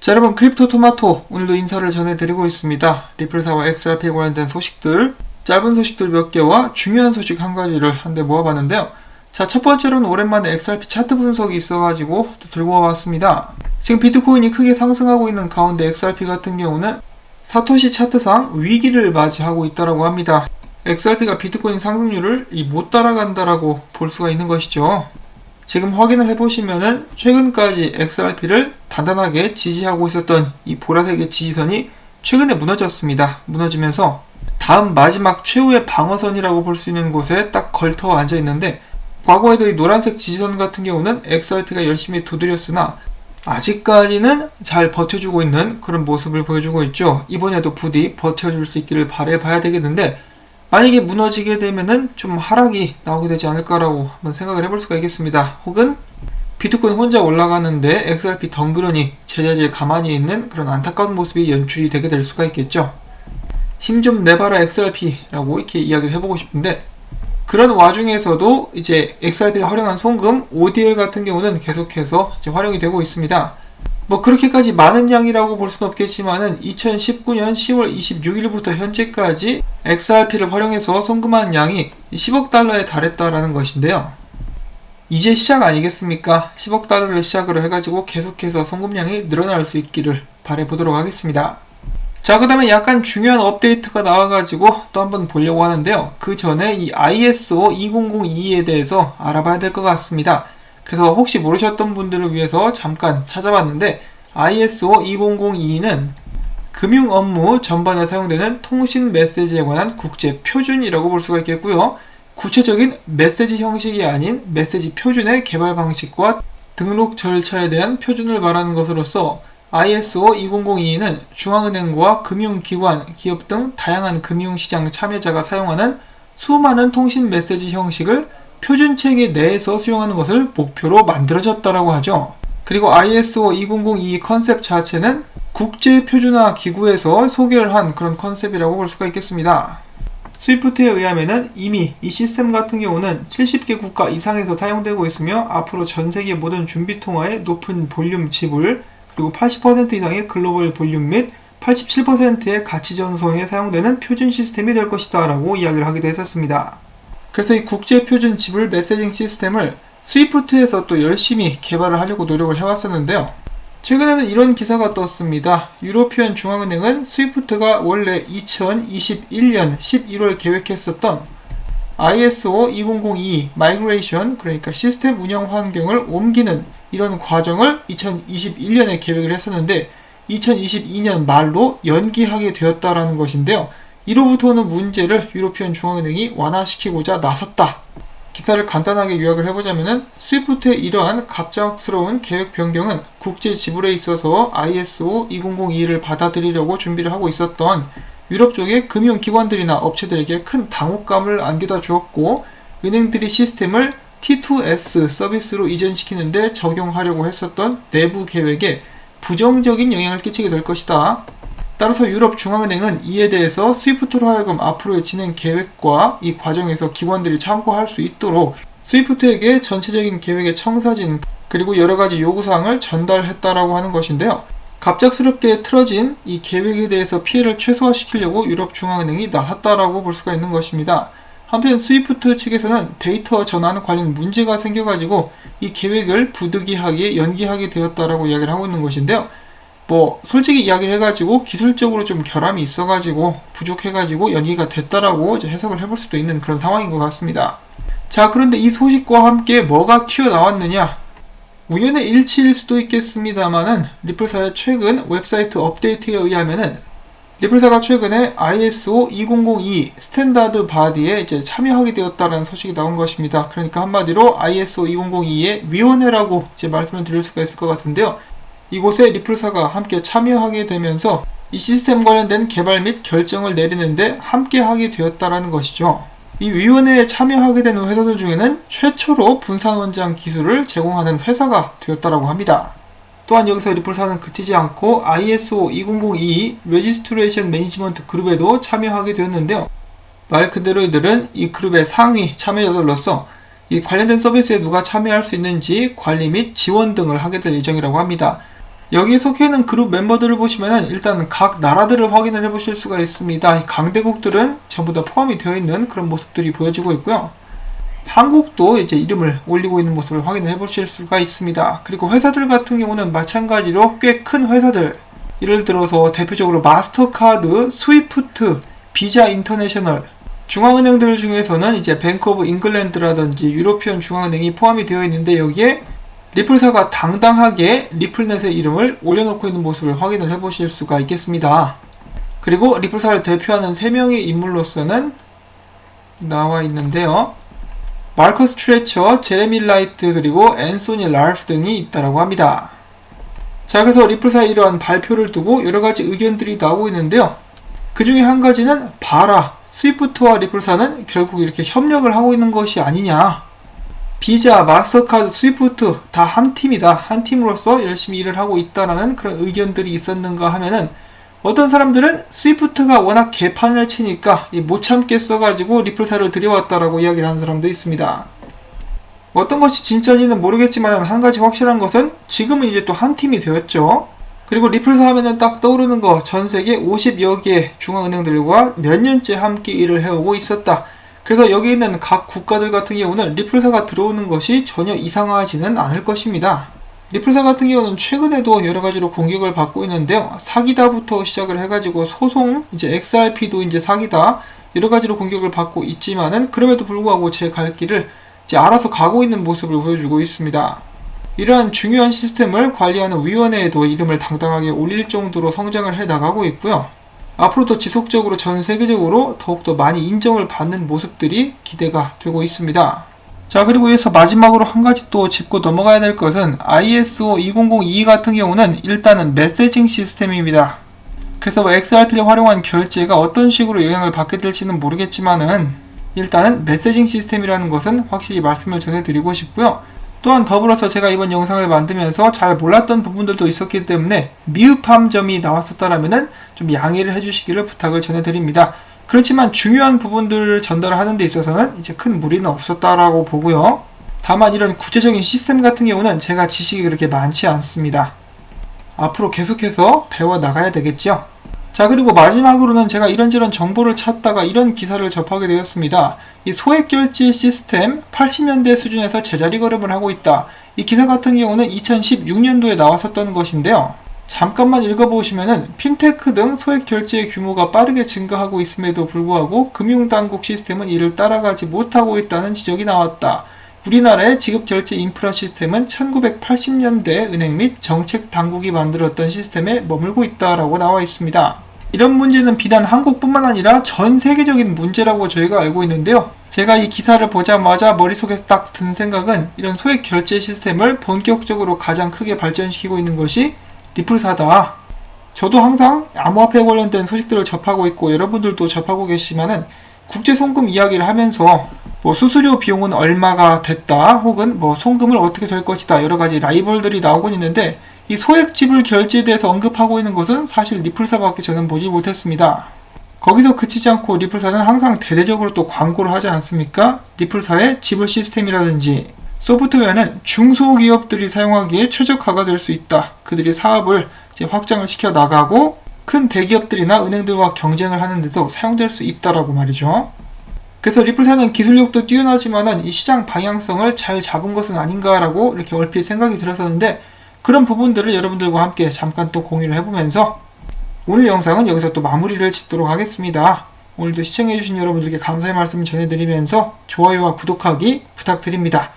자, 여러분, 크립토 토마토 오늘도 인사를 전해드리고 있습니다. 리플사와 XRP에 관련된 소식들, 짧은 소식들 몇 개와 중요한 소식 한 가지를 한데 모아봤는데요. 자, 첫 번째로는 오랜만에 XRP 차트 분석이 있어가지고 또 들고 와봤습니다. 지금 비트코인이 크게 상승하고 있는 가운데 XRP 같은 경우는 사토시 차트상 위기를 맞이하고 있다고 합니다. XRP가 비트코인 상승률을 못 따라간다라고 볼 수가 있는 것이죠. 지금 확인을 해보시면은 최근까지 XRP를 단단하게 지지하고 있었던 이 보라색의 지지선이 최근에 무너졌습니다. 무너지면서 다음 마지막 최후의 방어선이라고 볼 수 있는 곳에 딱 걸터 앉아 있는데, 과거에도 이 노란색 지지선 같은 경우는 XRP가 열심히 두드렸으나 아직까지는 잘 버텨주고 있는 그런 모습을 보여주고 있죠. 이번에도 부디 버텨줄 수 있기를 바라봐야 되겠는데, 만약에 무너지게 되면은 좀 하락이 나오게 되지 않을까라고 한번 생각을 해볼 수가 있겠습니다. 혹은 비트코인 혼자 올라가는데 XRP 덩그러니 제자리에 가만히 있는 그런 안타까운 모습이 연출이 되게 될 수가 있겠죠. 힘 좀 내봐라 XRP라고 이렇게 이야기를 해보고 싶은데, 그런 와중에서도 이제 XRP가 활용한 송금 ODL 같은 경우는 계속해서 이제 활용이 되고 있습니다. 뭐 그렇게까지 많은 양이라고 볼 수는 없겠지만은 2019년 10월 26일부터 현재까지 XRP를 활용해서 송금한 양이 10억 달러에 달했다라는 것인데요. 이제 시작 아니겠습니까? 10억 달러를 시작으로 해가지고 계속해서 송금량이 늘어날 수 있기를 바라보도록 하겠습니다. 자, 그 다음에 약간 중요한 업데이트가 나와가지고 또 한번 보려고 하는데요. 그 전에 이 ISO 2002에 대해서 알아봐야 될 것 같습니다. 그래서 혹시 모르셨던 분들을 위해서 잠깐 찾아봤는데, ISO 2002는 금융 업무 전반에 사용되는 통신 메시지에 관한 국제 표준이라고 볼 수가 있겠고요. 구체적인 메시지 형식이 아닌 메시지 표준의 개발 방식과 등록 절차에 대한 표준을 말하는 것으로서 ISO 2002는 중앙은행과 금융기관, 기업 등 다양한 금융시장 참여자가 사용하는 수많은 통신 메시지 형식을 표준체계 내에서 수용하는 것을 목표로 만들어졌다고 하죠. 그리고 ISO 2002 컨셉 자체는 국제표준화 기구에서 소개를 한 그런 컨셉이라고 볼 수가 있겠습니다. 스위프트에 의하면은 이미 이 시스템 같은 경우는 70개 국가 이상에서 사용되고 있으며, 앞으로 전세계 모든 준비통화의 높은 볼륨 지불, 그리고 80% 이상의 글로벌 볼륨 및 87%의 가치 전송에 사용되는 표준 시스템이 될 것이다 라고 이야기를 하기도 했었습니다. 그래서 이 국제 표준 지불 메시징 시스템을 스위프트에서 또 열심히 개발을 하려고 노력을 해왔었는데요. 최근에는 이런 기사가 떴습니다. 유로피언 중앙은행은 스위프트가 원래 2021년 11월 계획했었던 ISO 2002 마이그레이션, 그러니까 시스템 운영 환경을 옮기는 이런 과정을 2021년에 계획을 했었는데 2022년 말로 연기하게 되었다라는 것인데요. 이로부터 오는 문제를 유로피언 중앙은행이 완화시키고자 나섰다. 기사를 간단하게 요약을 해보자면은, 스위프트의 이러한 갑작스러운 계획 변경은 국제 지불에 있어서 ISO 2002를 받아들이려고 준비를 하고 있었던 유럽 쪽의 금융기관들이나 업체들에게 큰 당혹감을 안겨다 주었고, 은행들이 시스템을 T2S 서비스로 이전시키는데 적용하려고 했었던 내부 계획에 부정적인 영향을 끼치게 될 것이다. 따라서 유럽 중앙은행은 이에 대해서 스위프트로 하여금 앞으로의 진행 계획과 이 과정에서 기관들이 참고할 수 있도록 스위프트에게 전체적인 계획의 청사진 그리고 여러가지 요구사항을 전달했다라고 하는 것인데요. 갑작스럽게 틀어진 이 계획에 대해서 피해를 최소화시키려고 유럽 중앙은행이 나섰다라고 볼 수가 있는 것입니다. 한편 스위프트 측에서는 데이터 전환 관련 문제가 생겨가지고 이 계획을 부득이하게 연기하게 되었다라고 이야기를 하고 있는 것인데요. 뭐 솔직히 이야기를 해가지고 기술적으로 좀 결함이 있어가지고 부족해가지고 연기가 됐다라고 이제 해석을 해볼 수도 있는 그런 상황인 것 같습니다. 자, 그런데 이 소식과 함께 뭐가 튀어나왔느냐? 우연의 일치일 수도 있겠습니다만은 리플사의 최근 웹사이트 업데이트에 의하면은 리플사가 최근에 ISO 2002 스탠다드 바디에 이제 참여하게 되었다는 소식이 나온 것입니다. 그러니까 한마디로 ISO 2002의 위원회라고 이제 말씀을 드릴 수가 있을 것 같은데요. 이곳에 리플사가 함께 참여하게 되면서 이 시스템 관련된 개발 및 결정을 내리는데 함께 하게 되었다라는 것이죠. 이 위원회에 참여하게 되는 회사들 중에는 최초로 분산원장 기술을 제공하는 회사가 되었다라고 합니다. 또한 여기서 리플사는 그치지 않고 ISO 2002 레지스트레이션 매니지먼트 그룹에도 참여하게 되었는데요. 말 그대로 이들은 이 그룹의 상위 참여자들로서 이 관련된 서비스에 누가 참여할 수 있는지 관리 및 지원 등을 하게 될 예정이라고 합니다. 여기에 속해있는 그룹 멤버들을 보시면은 일단 각 나라들을 확인을 해보실 수가 있습니다. 이 강대국들은 전부 다 포함이 되어 있는 그런 모습들이 보여지고 있고요. 한국도 이제 이름을 올리고 있는 모습을 확인을 해보실 수가 있습니다. 그리고 회사들 같은 경우는 마찬가지로 꽤 큰 회사들, 예를 들어서 대표적으로 마스터카드, 스위프트, 비자 인터내셔널, 중앙은행들 중에서는 이제 뱅크 오브 잉글랜드라든지 유로피언 중앙은행이 포함이 되어 있는데, 여기에 리플사가 당당하게 리플넷의 이름을 올려놓고 있는 모습을 확인을 해보실 수가 있겠습니다. 그리고 리플사를 대표하는 3명의 인물로서는 나와 있는데요. 마커스 트레처, 제레미 라이트, 그리고 앤소니 랄프 등이 있다라고 합니다. 자, 그래서 리플사의 이러한 발표를 두고 여러가지 의견들이 나오고 있는데요. 그 중에 한 가지는 봐라, 스위프트와 리플사는 결국 이렇게 협력을 하고 있는 것이 아니냐, 비자, 마스터카드, 스위프트 다 한 팀이다, 한 팀으로서 열심히 일을 하고 있다라는 그런 의견들이 있었는가 하면은, 어떤 사람들은 스위프트가 워낙 개판을 치니까 못 참겠어가지고 리플사를 들여왔다라고 이야기를 하는 사람도 있습니다. 어떤 것이 진짜인지는 모르겠지만 한 가지 확실한 것은 지금은 이제 또 한 팀이 되었죠. 그리고 리플사 하면은 딱 떠오르는 거, 전 세계 50여 개 중앙은행들과 몇 년째 함께 일을 해오고 있었다. 그래서 여기 있는 각 국가들 같은 경우는 리플사가 들어오는 것이 전혀 이상하지는 않을 것입니다. 리플사 같은 경우는 최근에도 여러가지로 공격을 받고 있는데요. 사기다부터 시작을 해가지고 소송, 이제 XRP도 이제 사기다, 여러가지로 공격을 받고 있지만은 그럼에도 불구하고 제 갈 길을 이제 알아서 가고 있는 모습을 보여주고 있습니다. 이러한 중요한 시스템을 관리하는 위원회에도 이름을 당당하게 올릴 정도로 성장을 해 나가고 있고요. 앞으로도 지속적으로 전 세계적으로 더욱더 많이 인정을 받는 모습들이 기대가 되고 있습니다. 자, 그리고 여기서 마지막으로 한 가지 또 짚고 넘어가야 될 것은 ISO 2002 같은 경우는 일단은 메시징 시스템입니다. 그래서 XRP를 활용한 결제가 어떤 식으로 영향을 받게 될지는 모르겠지만은 일단은 메시징 시스템이라는 것은 확실히 말씀을 전해드리고 싶고요. 또한 더불어서 제가 이번 영상을 만들면서 잘 몰랐던 부분들도 있었기 때문에 미흡한 점이 나왔었다라면은 좀 양해를 해주시기를 부탁을 전해드립니다. 그렇지만 중요한 부분들을 전달하는 데 있어서는 이제 큰 무리는 없었다라고 보고요. 다만 이런 구체적인 시스템 같은 경우는 제가 지식이 그렇게 많지 않습니다. 앞으로 계속해서 배워 나가야 되겠죠. 자, 그리고 마지막으로는 제가 이런저런 정보를 찾다가 이런 기사를 접하게 되었습니다. 이 소액결제 시스템 80년대 수준에서 제자리 걸음을 하고 있다. 이 기사 같은 경우는 2016년도에 나왔었던 것인데요. 잠깐만 읽어보시면은 핀테크 등 소액결제의 규모가 빠르게 증가하고 있음에도 불구하고 금융당국 시스템은 이를 따라가지 못하고 있다는 지적이 나왔다. 우리나라의 지급결제 인프라 시스템은 1980년대 은행 및 정책당국이 만들었던 시스템에 머물고 있다라고 나와 있습니다. 이런 문제는 비단 한국뿐만 아니라 전 세계적인 문제라고 저희가 알고 있는데요. 제가 이 기사를 보자마자 머릿속에 딱 든 생각은 이런 소액 결제 시스템을 본격적으로 가장 크게 발전시키고 있는 것이 리플사다. 저도 항상 암호화폐 관련된 소식들을 접하고 있고 여러분들도 접하고 계시지만은 국제송금 이야기를 하면서 뭐 수수료 비용은 얼마가 됐다, 혹은 뭐 송금을 어떻게 될 것이다, 여러가지 라이벌들이 나오곤 있는데 이 소액 지불 결제에 대해서 언급하고 있는 것은 사실 리플사밖에 저는 보지 못했습니다. 거기서 그치지 않고 리플사는 항상 대대적으로 또 광고를 하지 않습니까? 리플사의 지불 시스템이라든지 소프트웨어는 중소기업들이 사용하기에 최적화가 될 수 있다. 그들이 사업을 이제 확장을 시켜 나가고 큰 대기업들이나 은행들과 경쟁을 하는데도 사용될 수 있다라고 말이죠. 그래서 리플사는 기술력도 뛰어나지만은 이 시장 방향성을 잘 잡은 것은 아닌가라고 이렇게 얼핏 생각이 들었었는데, 그런 부분들을 여러분들과 함께 잠깐 또 공유를 해보면서 오늘 영상은 여기서 또 마무리를 짓도록 하겠습니다. 오늘도 시청해주신 여러분들께 감사의 말씀 전해드리면서 좋아요와 구독하기 부탁드립니다.